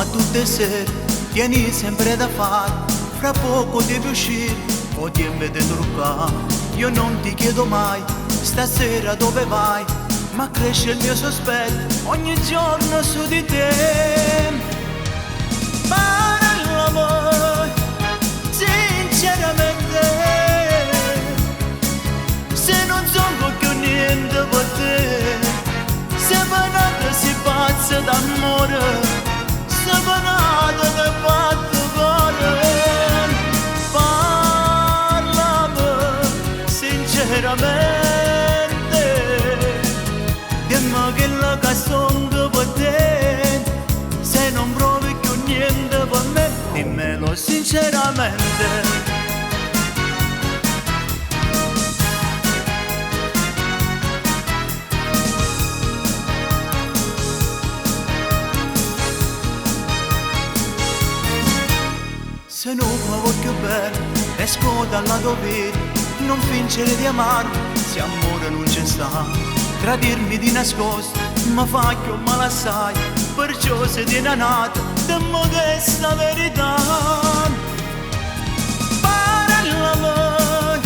ma tutte le sere tieni sempre da fare, fra poco devi uscire o tempo di truccare. Io non ti chiedo mai stasera dove vai, ma cresce il mio sospetto ogni giorno su di te. Parlami sinceramente, se non sono più niente per te, se venate si pazza d'amore, se venate ne fatto cuore. Parlami sinceramente, dimmi che la casonga per te, se non provi più niente per me, dimmelo sinceramente. Se non mi voglio bene, esco dalla tua vita, non fingere di amarmi, se amore non c'è sta. Tradirmi di nascosto, mi fa che male assai, perciò se ti è nata, dimmi questa verità. Parlami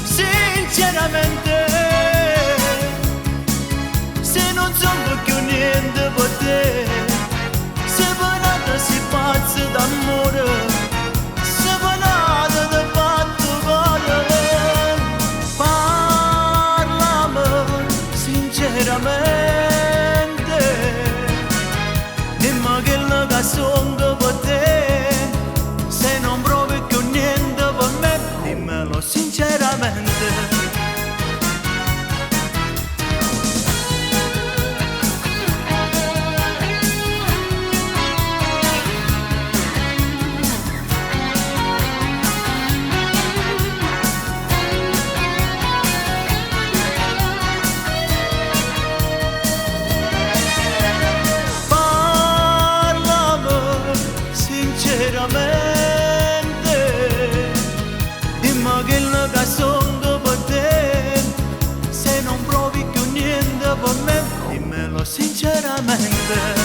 sinceramente, se non sono più niente per te, se venate si pazza d'amore, dimmi che la casonga per te, se non provi più niente per me, dimmelo sinceramente. Dimmi che la casonga per te, se non provi più niente per me, dimmelo sinceramente.